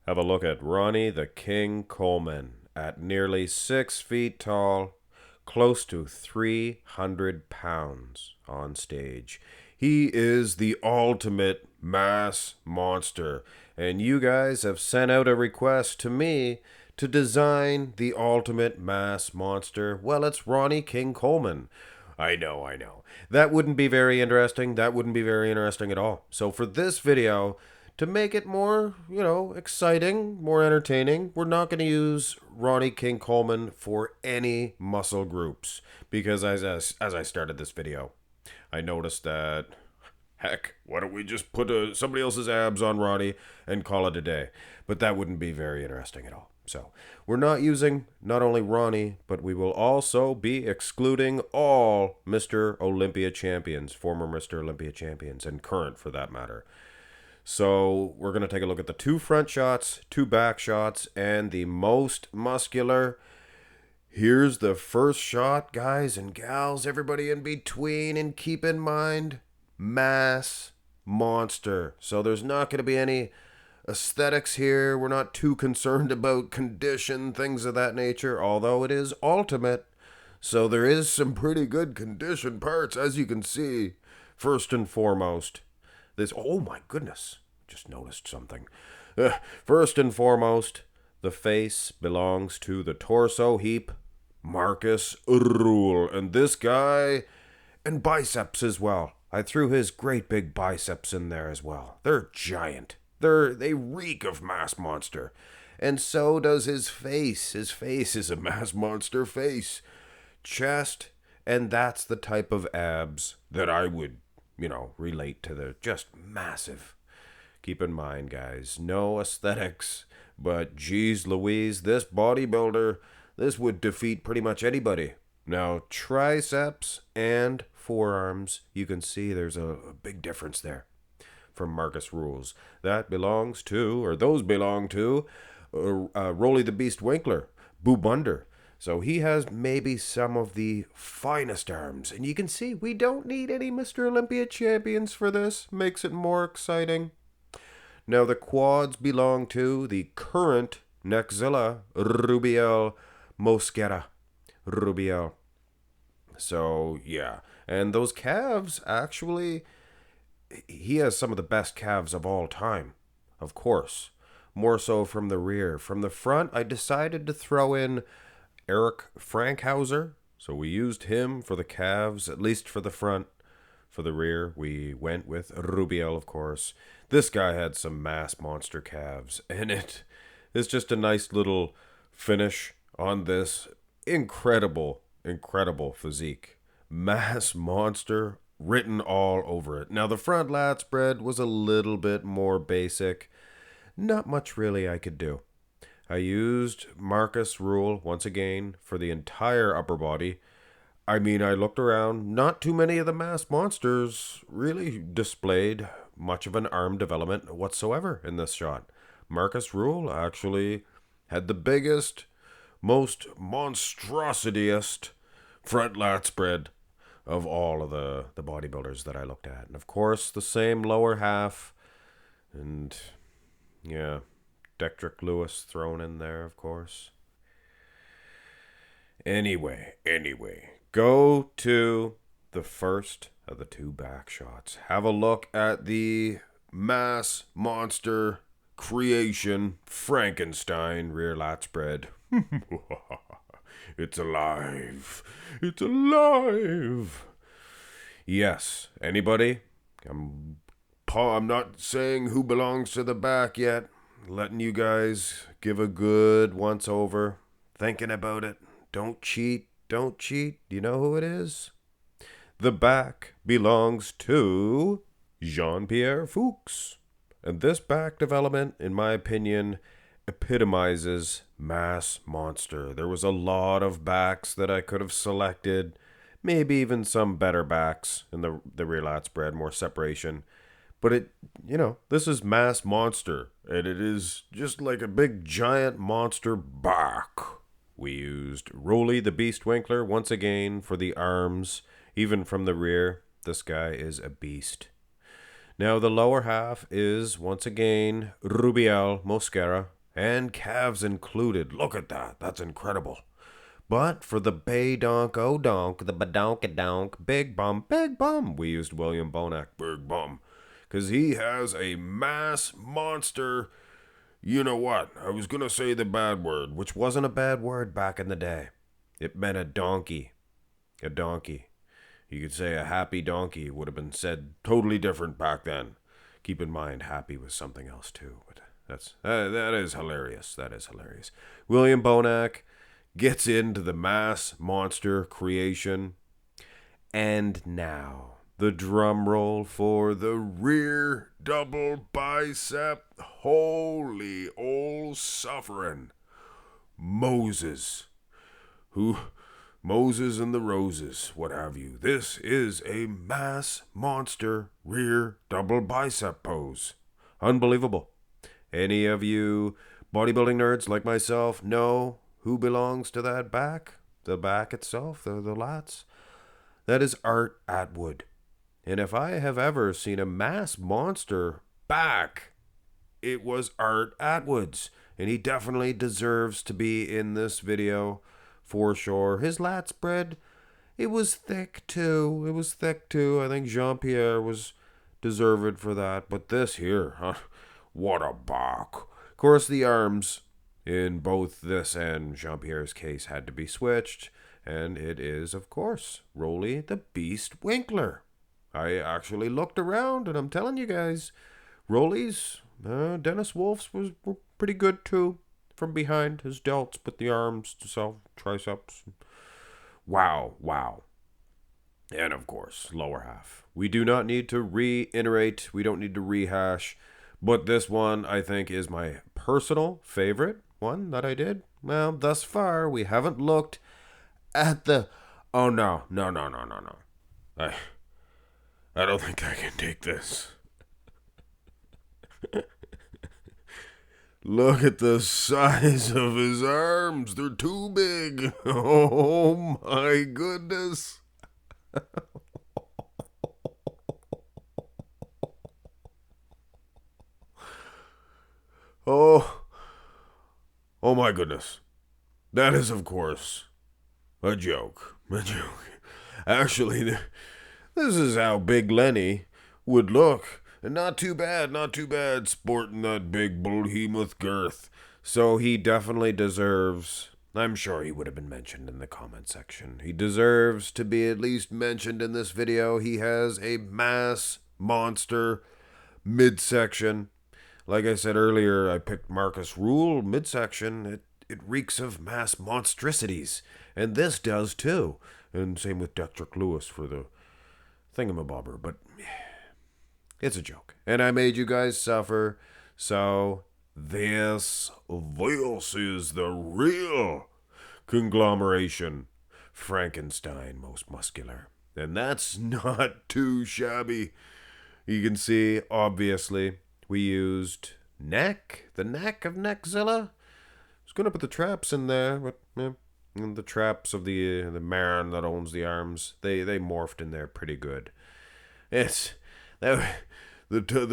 Have a look at Ronnie the King Coleman at nearly 6 feet tall, close to 300 pounds on stage. He is the ultimate mass monster, and you guys have sent out a request to me to design the ultimate mass monster. Well, it's Ronnie King Coleman. I know. That wouldn't be very interesting. That wouldn't be very interesting at all. So for this video, to make it more, exciting, more entertaining, we're not going to use Ronnie King Coleman for any muscle groups. Because as I started this video, I noticed that, heck, why don't we just put somebody else's abs on Ronnie and call it a day? But that wouldn't be very interesting at all. So we're not using not only Ronnie, but we will also be excluding all Mr. Olympia champions, former Mr. Olympia champions, and current for that matter. So we're going to take a look at the 2 front shots, 2 back shots, and the most muscular. Here's the first shot, guys and gals, everybody in between, and keep in mind, mass monster. So there's not going to be any aesthetics here. We're not too concerned about condition, things of that nature, although it is ultimate. So there is some pretty good condition parts, as you can see. First and foremost, oh my goodness, just noticed something. First and foremost, the face belongs to the torso heap, Marcus Rule. And this guy, and biceps as well. I threw his great big biceps in there as well. They're giant. They reek of mass monster. And so does his face. His face is a mass monster face. Chest, and that's the type of abs that I would, relate to. The just massive. Keep in mind, guys, no aesthetics, but geez Louise, this bodybuilder, this would defeat pretty much anybody. Now, triceps and forearms, you can see there's a big difference there from Marcus Rules. Those belong to Rolly the Beast Winkler, Bodybuilder. So he has maybe some of the finest arms. And you can see we don't need any Mr. Olympia champions for this. Makes it more exciting. Now the quads belong to the current Nexzilla Rubiel Mosquera. Rubiel. So yeah. And those calves, actually, he has some of the best calves of all time. Of course. More so from the rear. From the front, I decided to throw in Eric Frankhauser. So we used him for the calves, at least for the front. For the rear, we went with Rubiel, of course. This guy had some mass monster calves, and it is just a nice little finish on this incredible physique. Mass monster written all over it. Now, the front lat spread was a little bit more basic. Not much really I could do. I used Marcus Rule once again for the entire upper body. I looked around. Not too many of the mass monsters really displayed much of an arm development whatsoever in this shot. Marcus Rule actually had the biggest, most monstrosityest front lat spread of all of the bodybuilders that I looked at. And of course, the same lower half. And yeah, Dextric Lewis thrown in there, of course. Anyway, go to the first of the 2 back shots. Have a look at the mass monster creation Frankenstein rear lat spread. It's alive. It's alive. Yes, anybody? I'm not saying who belongs to the back yet. Letting you guys give a good once over. Thinking about it. Don't cheat. You know who it is? The back belongs to Jean-Pierre Fuchs. And this back development, in my opinion, epitomizes mass monster. There was a lot of backs that I could have selected. Maybe even some better backs in the rear lat spread, more separation. But this is mass monster. And it is just like a big giant monster back. We used Rolly the Beast Winkler once again for the arms, even from the rear. This guy is a beast. Now the lower half is, once again, Rubiel, Mosquera, and calves included. Look at that. That's incredible. But for the bay donk, oh donk, the badonk-a-donk, big bum, we used William Bonac, big bum. Because he has a mass monster. You know what? I was going to say the bad word, which wasn't a bad word back in the day. It meant a donkey. A donkey. You could say a happy donkey would have been said totally different back then. Keep in mind, happy was something else too. But that is hilarious. That is hilarious. William Bonac gets into the mass monster creation. And now, the drum roll for the rear double bicep. Holy old suffering. Moses and the Roses, what have you. This is a mass monster rear double bicep pose. Unbelievable. Any of you bodybuilding nerds like myself know who belongs to that back? The back itself, the lats? That is Art Atwood. And if I have ever seen a mass monster back, it was Art Atwood's. And he definitely deserves to be in this video for sure. His lat spread, it was thick too. I think Jean-Pierre was deserved for that. But this here, huh? What a back. Of course, the arms in both this and Jean-Pierre's case had to be switched. And it is, of course, Roly the Beast Winkler. I actually looked around, and I'm telling you guys, Roly's, Dennis Wolf's were pretty good too. From behind his delts, but the arms, the triceps. Wow. And of course, lower half. We do not need to reiterate. We don't need to rehash. But this one, I think, is my personal favorite one that I did. Well, thus far, we haven't looked at the... Oh, no. I don't think I can take this. Look at the size of his arms. They're too big. Oh, my goodness. Oh my goodness. That is, of course, a joke. Actually, this is how Big Lenny would look. And not too bad, sporting that big behemoth girth. So he definitely deserves, I'm sure he would have been mentioned in the comment section. He deserves to be at least mentioned in this video. He has a mass monster midsection. Like I said earlier, I picked Marcus Rule midsection. It reeks of mass monstrosities. And this does too. And same with Dextric Lewis for the thingamabobber. But it's a joke. And I made you guys suffer. So this is the real conglomeration. Frankenstein, most muscular. And that's not too shabby. You can see, obviously, we used neck. The neck of Neckzilla. I was going to put the traps in there, but and the traps of the man that owns the arms, they morphed in there pretty good. The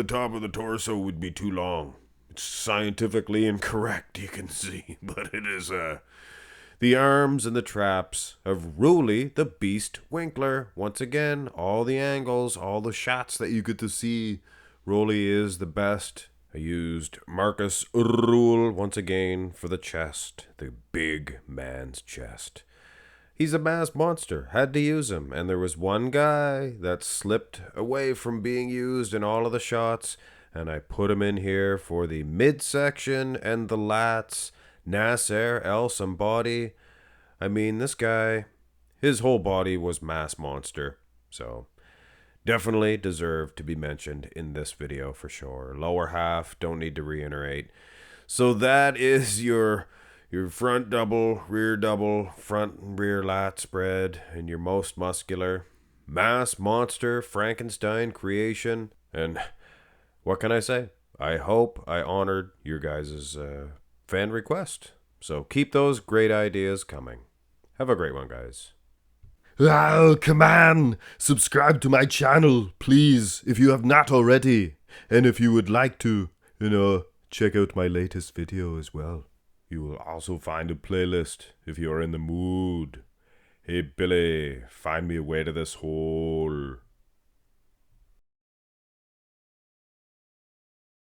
top of the torso would be too long. It's scientifically incorrect, you can see, but it is the arms and the traps of Roly the Beast Winkler. Once again, all the angles, all the shots that you get to see. Roly is the best. I used Marcus Rule once again for the chest, the big man's chest. He's a mass monster, had to use him, and there was one guy that slipped away from being used in all of the shots, and I put him in here for the midsection and the lats. Nasser El Somebody. I mean, this guy, his whole body was mass monster, so definitely deserved to be mentioned in this video for sure. Lower half, don't need to reiterate. So that is your front double, rear double, front and rear lat spread, and your most muscular mass monster Frankenstein creation. And what can I say? I hope I honored your guys' fan request. So keep those great ideas coming. Have a great one, guys. Oh, come on! Subscribe to my channel, please, if you have not already. And if you would like to, check out my latest video as well. You will also find a playlist if you are in the mood. Hey, Billy, find me a way to this hole.